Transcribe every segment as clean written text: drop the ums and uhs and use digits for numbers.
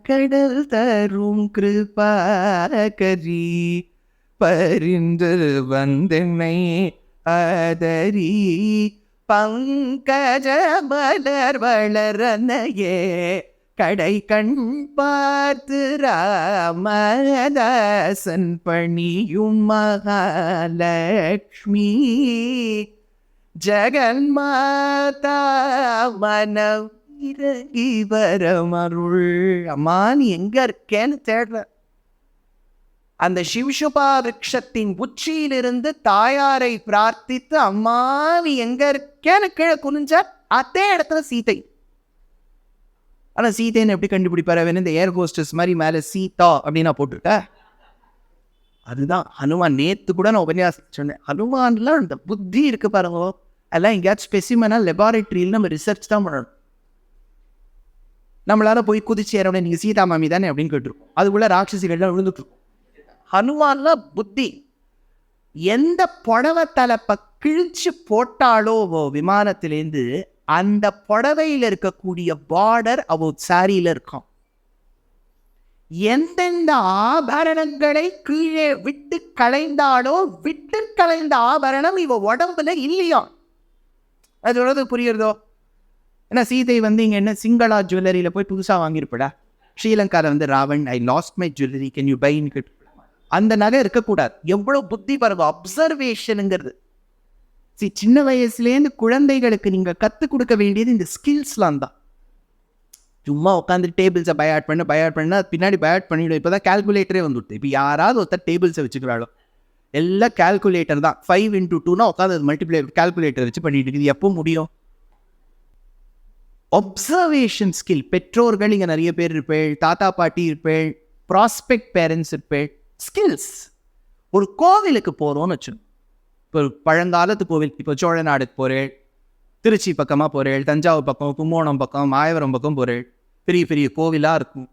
கடல் தரும் கிருபாகரி பரிந்து வந்தென்னை ஆதரி பங்கஜ மலர் வளரனையே கடை கண் பார்த்து ராமதாசன் பணியும் மகாலட்சுமி ஜெகன்மாதா மனம் இறங்கி வரமருள். அம்மா நீ எங்க இருக்கேன்னு தேடுற. அந்த சிவசுபா விருட்சத்தின் உச்சியிலிருந்து தாயாரை பிரார்த்தித்து அம்மா நீ எங்க இருக்கேன்னு கீழே குனிஞ்சார். அதே இடத்துல சீதை. ஆனா சீதைன்னு எப்படி கண்டுபிடிப்பாரு? இந்த ஏர் ஹோஸ்டஸ் மாதிரி மேல சீதா அப்படின்னு நான் போட்டுட்ட. அதுதான் ஹனுமான். நேத்து கூட நான் உபன்யாசம் சொன்னேன். ஹனுமான்லாம் அந்த புத்தி இருக்கு பாருங்க. அதெல்லாம் எங்கேயாச்சும் ஸ்பெசிமனா லெபார்டரியில் நம்ம ரிசர்ச் தான் பண்ணணும். நம்மளால போய் குதிச்சேரவனே நீங்க சீதா மாமி தானே அப்படின்னு கேட்டுருக்கோம். அதுக்குள்ள ராட்சசிகள்லாம் விழுந்துட்டு இருக்கும். ஹனுமான்லாம் புத்தி. எந்த புடவை தலைப்ப கிழிச்சு போட்டாலோ விமானத்திலேருந்து அந்த புடவையில் இருக்கக்கூடிய பார்டர் அவ சாரியில இருக்கும். எந்தெந்த ஆபரணங்களை கீழே விட்டு களைந்தாலோ விட்டு களைந்த ஆபரணம் இவ உடம்புல இல்லையா? அது புரியுறதோ? ஏன்னா சீதை இங்க என்ன சிங்களா ஜுவல்லரியில போய் புதுசா வாங்கியிருப்படா. ஸ்ரீலங்காவில் Ravan I lost my jewellery can you பைன்னு கேட்டு அந்த நகை இருக்கக்கூடாது. எவ்வளவு புத்தி பாருங்க. அப்சர்வேஷனுங்கிறது. சின்ன வயசுலேருந்து குழந்தைகளுக்கு நீங்க கற்றுக் கொடுக்க வேண்டியது இந்த ஸ்கில்ஸ்லாம் தான். சும்மா உட்காந்து டேபிள்ஸை பயாட் பண்ண பின்னாடி பயாட் பண்ணிவிடும். இப்போ தான் கால்குலேட்டரே வந்துவிட்டு. இப்போ யாராவது ஒருத்தர் டேபிள்ஸை வச்சுக்கிறாளோ எல்லாம் கால்குலேட்டர் தான். 5x2 உட்காந்து அது மல்டிப்ளை கால்குலேட்டர் வச்சு பண்ணிட்டு இருக்குது. எப்போ முடியும்? Observation skill. பெற்றோர்கள் இங்கே நிறைய பேர் இருப்பேள், தாத்தா பாட்டி இருப்பேள், ப்ராஸ்பெக்ட் பேரண்ட்ஸ் இருப்பேள். ஸ்கில்ஸ். ஒரு கோவிலுக்கு போகிறோன்னு வச்சுக்கணும். இப்போ பழங்காலத்து கோவில், இப்போ சோழ நாடுக்கு போகிறேள், திருச்சி பக்கமாக போகிறேள், தஞ்சாவூர் பக்கம், கும்போணம் பக்கம், மாயவரம் பக்கம் போகிறேள். பெரிய பெரிய கோவிலாக இருக்கும்.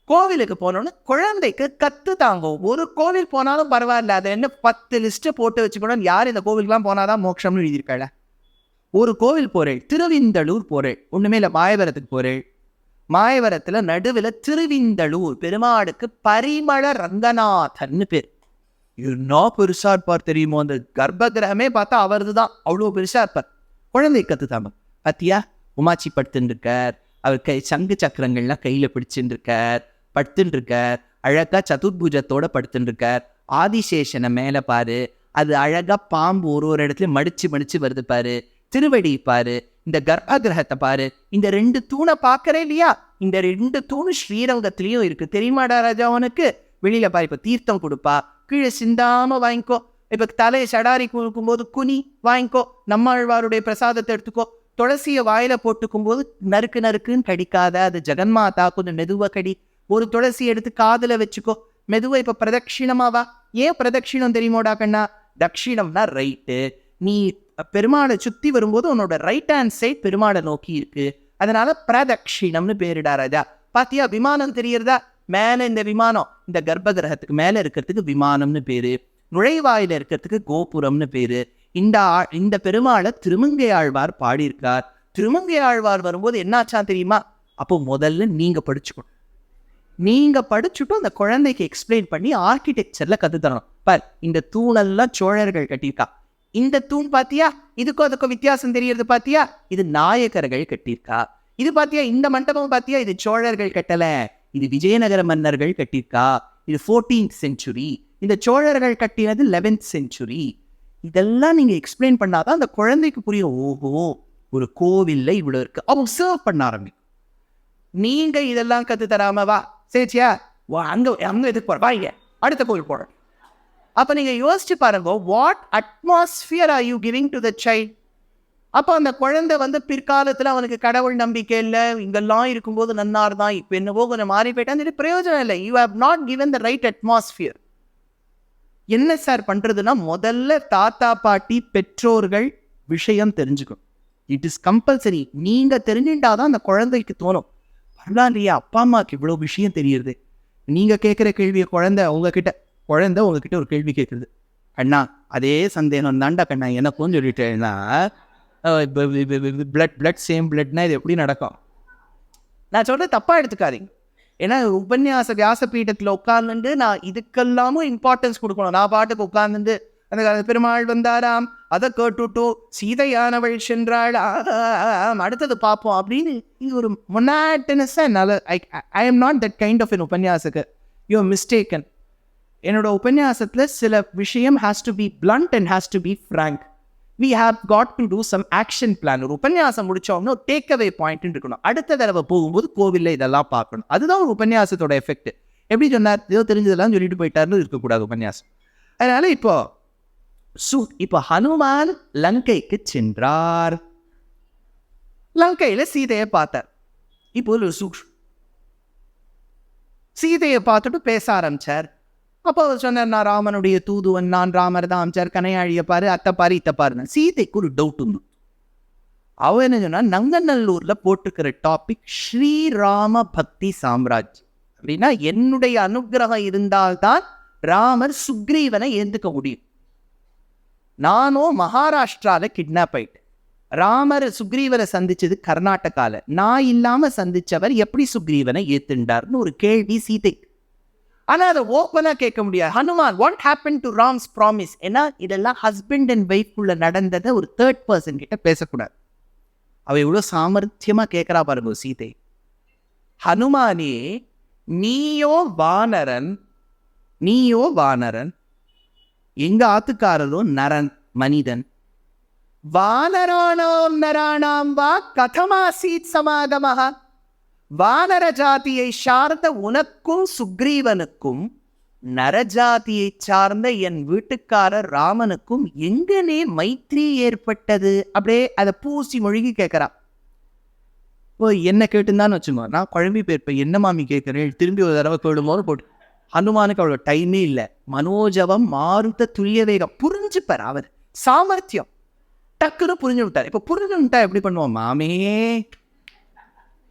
கோவிலுக்கு போனோன்னு குழந்தைக்கு கற்று தாங்க. ஒரு கோவில் போனாலும் பரவாயில்ல, அதை என்ன 10 லிஸ்ட்டை போட்டு வச்சுக்கணும். யார் இந்த கோவிலுக்குலாம் போனாதான் மோட்சம்னு எழுதியிருக்காள. ஒரு கோவில் போகிறேள், திருவிந்தளூர் போகிறேள். ஒன்றுமே இல்லை, மாயவரத்துக்கு போகிறேள். மாயவரத்தில் நடுவில் திருவிந்தளூர் பெருமாளுக்கு பரிமள ரங்கநாதன்னு பேர். என்ன பெருசா இருப்பார் தெரியுமோ? அந்த கர்ப்ப கிரகமே பார்த்தா அவரது தான். அவ்வளோ பெருசா இருப்பார். குழந்தை கற்றுத்தாம பாத்தியா? உமாச்சி படுத்துட்டு இருக்கார். அவர் சங்கு சக்கரங்கள்லாம் கையில் பிடிச்சுட்டு இருக்கார். படுத்துட்டு இருக்கார். அழகா சதுர்பூஜத்தோட படுத்துட்டு இருக்கார். ஆதிசேஷனை மேலே பாரு, அது அழகா பாம்பு ஒரு இடத்துல மடிச்சு வருது பாரு. திருவடி பாரு, இந்த கர்ப்ப கிரகத்தை பாரு. இந்த 2 தூணை பார்க்கறே இல்லையா? இந்த 2 தூணு ஸ்ரீரங்கத்திலையும் இருக்கு. தெரியுமாடா ராஜா உனக்கு? வெளியில பாரு. இப்போ தீர்த்தம் கொடுப்பா, கீழே சிந்தாம வாங்கிக்கோ. இப்போ தலையை சடாரி கொடுக்கும் போது குனி வாங்கிக்கோ. நம்மாழ்வாருடைய பிரசாதத்தை எடுத்துக்கோ. துளசியை வாயில போட்டுக்கும் போது நறுக்குன்னு கடிக்காத. அது ஜெகன்மாதா, கொஞ்சம் மெதுவா கடி. ஒரு துளசி எடுத்து காதுல வச்சுக்கோ. மெதுவா. இப்போ பிரதட்சிணமாவா? ஏன் பிரதட்சிணம் தெரியுமோடா கண்ணா? தட்சிணம்னா ரைட்டு. நீ பெருமாளை சுத்தி வரும்போது உன்னோட ரைட் ஹேண்ட் சைட் பெருமாளை நோக்கி இருக்கு. அதனால பிரதட்சிணம்னு பேரிடா ராஜா. பாத்தியா விமானம் தெரியறதா? மேல இந்த விமானம், இந்த கர்ப்ப கிரகத்துக்கு மேல இருக்கிறதுக்கு விமானம்னு பேரு. நுழைவாயில இருக்கிறதுக்கு கோபுரம்னு பேரு. இந்த பெருமாளை திருமங்கை ஆழ்வார் பாடியிருக்கார். திருமங்கை ஆழ்வார் வரும்போது என்னாச்சா தெரியுமா? அப்போ முதல்ல நீங்க படிச்சுக்கணும். நீங்க படிச்சுட்டும் அந்த குழந்தைக்கு எக்ஸ்பிளைன் பண்ணி ஆர்கிடெக்சர்ல கத்து தரணும். பார், இந்த தூணெல்லாம் சோழர்கள் கட்டியிருக்கா. இந்த தூண் பாத்தியா? இதுக்கும் அதுக்கும் வித்தியாசம் தெரியறது பாத்தியா? இது நாயக்கர்கள் கட்டியிருக்கா. இது பாத்தியா? இந்த மண்டபம் பாத்தியா? இது சோழர்கள் கட்டல, இது விஜயநகர மன்னர்கள் கட்டியிருக்கா. இது 14th century. இந்த சோழர்கள் கட்டினது 11th century. இதெல்லாம் நீங்க எக்ஸ்பிளைன் பண்ணாதான் அந்த குழந்தைக்கு புரியும். ஓஹோ, ஒரு கோவில்ல இவ்வளவு இருக்கு. அப்சர்வ் பண்ண ஆரம்பிக்கும். நீங்க இதெல்லாம் கத்து தராம வா சேச்சியா அங்க எதுக்கு போற, வாங்க அடுத்த கோவில் போற. அப்ப நீங்க யோசிச்சு பாருங்க, what atmosphere are you giving to the child? அப்போ அந்த குழந்தை பிற்காலத்துல அவனுக்கு கடவுள் நம்பிக்கை இல்லை, இங்கெல்லாம் இருக்கும்போது நன்னார் தான், இப்போ என்னவோ கொஞ்சம் மாறி போயிட்டான், பிரயோஜனம் இல்லை. You have not given the right atmosphere. என்ன சார் பண்றதுன்னா, முதல்ல தாத்தா பாட்டி பெற்றோர்கள் விஷயம் தெரிஞ்சுக்கும். It is compulsory. நீங்க தெரிஞ்சுட்டாதான் அந்த குழந்தைக்கு தோணும், பரவாயில்லையா அப்பா அம்மாவுக்கு இவ்வளவு விஷயம் தெரியுது. நீங்க கேட்குற கேள்வியை குழந்தை உங்ககிட்ட ஒரு கேள்வி கேட்குறது. அண்ணா அதே சந்தேகம் தாண்டா கண்ணா எனக்கும் சொல்லிட்டேன்னா, பிளட் சேம் பிளட்னா இது எப்படி நடக்கும்? நான் சொல்றது தப்பா எடுத்துக்காதீங்க. ஏன்னா வியாசபீடத்தில் உட்கார்ந்துட்டு நான் இதுக்கெல்லாமும் இம்பார்ட்டன்ஸ் கொடுக்கணும். நான் பாட்டுக்கு உட்கார்ந்துட்டு அந்த காலத்து பெருமாள் வந்தாராம், அதை கேட்டுட்டோ சீதையானவள் சென்றாள், அடுத்தது பார்ப்போம் அப்படின்னு இது ஒரு மொனாட்டனஸாக என்னால் I am not that kind of என் உபன்யாசக்கு. You are mistaken. என்னோட உபன்யாசத்தில் சில விஷயம் has to be blunt and has to be frank. we have got to do some action plan. ஒரு உபன்யாசம் முடிச்சோம்னா டேக் அவே பாயிண்ட் இருக்கணும். அடுத்த தடவை போகும்போது கோவிலில் இதெல்லாம் பார்க்கணும். அதுதான் ஒரு உபன்யாசத்தோட எஃபெக்ட். எப்படி சொன்னார், ஏதோ தெரிஞ்சதெல்லாம் சொல்லிட்டு போயிட்டாருன்னு இருக்கக்கூடாது உபன்யாசம். அதனால இப்போ ஹனுமான் லங்கைக்கு சென்றார். லங்கையில சீதையை பார்த்தார். இப்போ ஒரு சீதையை பார்த்துட்டு பேச ஆரம்பிச்சார். அப்போ அவர் சொன்னார், நான் ராமனுடைய தூதுவன், நான் ராமர் தான் அமைச்சார், கனையாழிய பாரு, அத்தை பாரு, இத்தை பாருங்க. சீதைக்கு ஒரு டவுட் உண்டு. அவ என்ன சொன்னா, நங்கநல்லூர்ல போட்டுக்கிற டாபிக் ஸ்ரீராம பக்தி சாம்ராஜ் அப்படின்னா என்னுடைய அனுகிரகம் இருந்தால்தான் ராமர் சுக்ரீவனை ஏந்துக்க முடியும். நானும் மகாராஷ்டிரால கிட்னாப் ஆயிட்டேன். ராமர் சுக்ரீவனை சந்திச்சது கர்நாடகால. நான் இல்லாம சந்திச்சவர் எப்படி சுக்ரீவனை ஏத்துண்டார்னு ஒரு கேள்வி சீதை. ஆனா அதை ஓப்பனா கேட்க முடியாது. Hanuman, what happen to rams promise? ஏன்னா இதெல்லாம் ஹஸ்பண்ட் அண்ட் ஒய்ஃப்குள்ள நடந்ததை ஒரு தேர்ட் பர்சன் கிட்ட பேசக்கூடாது. அவ எவ்வளவு சாமர்த்தியமா கேட்கிறா பாருங்க சீதை. ஹனுமானே, நீயோ வானரன், எங்க ஆத்துக்காரரோ நரன், மனிதன். வானராணாம் நராணாம் வா கதமாசீத் சமாகமஹ. வானர ஜாதியை சார்ந்த உனக்கும் சுக்ரீவனுக்கும் நரஜாதியை சார்ந்த என் வீட்டுக்காரர் ராமனுக்கும் எங்கனே மைத்ரி ஏற்பட்டது? அப்படியே அதை பூசி மொழிகி கேட்கிறா. இப்போ என்ன கேட்டுந்தான்னு வச்சுக்கோ, நான் குழம்பி போயிருப்பேன். என்ன மாமி கேட்கிறேன், திரும்பி ஒரு தடவை கேடும்போது போட்டு. ஹனுமானுக்கு அவ்வளோ டைமே இல்லை. மனோஜவம் மாருத துல்லிய வேகம் புரிஞ்சுப்பார். அவர் சாமர்த்தியம் டக்குன்னு புரிஞ்சு விட்டார். இப்போ புரிஞ்சு விட்டா எப்படி பண்ணுவோம், மாமே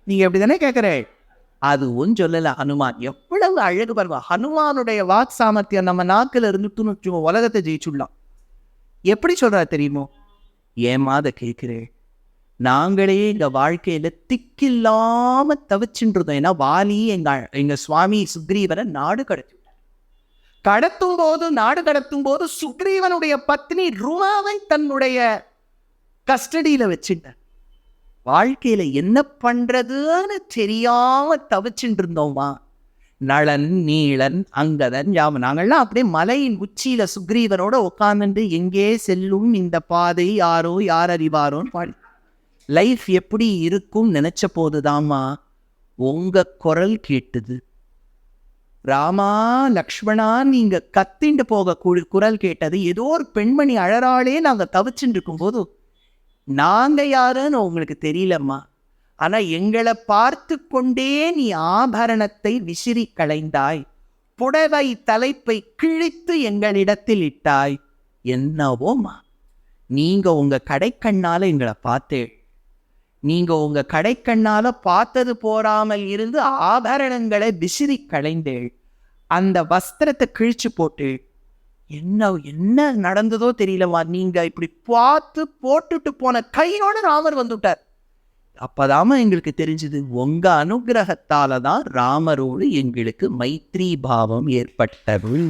நீங்க எப்படி தானே கேட்கிறேன். அதுவும் சொல்லல ஹனுமான். எவ்வளவு அழகு பாருவா. ஹனுமானுடைய வாக் சாமர்த்தியம் நம்ம நாக்கில் இருந்து துணிச்சு உலகத்தை ஜெயிச்சுடலாம். எப்படி சொல்றாரு தெரியுமோ, ஏமாத கேட்கிறேன், நாங்களே இந்த வாழ்க்கையில திக்கில்லாம தவிச்சுன்றோம். ஏன்னா வாலி எங்க சுவாமி சுக்ரீவனை நாடு கடத்தும் போது சுக்ரீவனுடைய பத்னி ருமாவை தன்னுடைய கஸ்டடியில வச்சுட்டார். வாழ்க்கையில என்ன பண்றதுன்னு தெரியாம தவிச்சுட்டு இருந்தோமா. நளன், நீளன், அங்கதன், யாமன், நாங்கள்லாம் அப்படியே மலையின் உச்சியில சுக்ரீவனோட உட்கார்ந்து எங்கே செல்லும் இந்த பாதை யாரோ யார் அறிவாரோன்னு பாடி லைஃப் எப்படி இருக்கும் நினைச்ச போதுதாமா உங்க குரல் கேட்டுது. ராமா லக்ஷ்மணா நீங்க கத்திண்டு போக குரல் கேட்டது. ஏதோ ஒரு பெண்மணி அழறாளே நாங்க தவிச்சுட்டு இருக்கும் போது நாங்க யாருன்னு உங்களுக்கு தெரியலம்மா. ஆனா எங்களை பார்த்து கொண்டே நீ ஆபரணத்தை விசிறி களைந்தாய், புடவை தலைப்பை கிழித்து எங்களிடத்தில் இட்டாய். என்னவோமா, நீங்க உங்க கடைக்கண்ணால எங்களை பார்த்தேன். நீங்க உங்க கடைக்கண்ணால பார்த்தது போறாமல் இருந்து ஆபரணங்களை விசிறி களைந்தேள். அந்த வஸ்திரத்தை கிழிச்சு போட்டு என்ன நடந்ததோ தெரியலமா. நீங்க இப்படி பார்த்து போட்டுட்டு போன கையோட ராமர் வந்துட்டார். அப்பதாம எங்களுக்கு தெரிஞ்சது உங்க அனுகிரகத்தால தான் ராமரோடு எங்களுக்கு மைத்ரி பாவம் ஏற்பட்டது.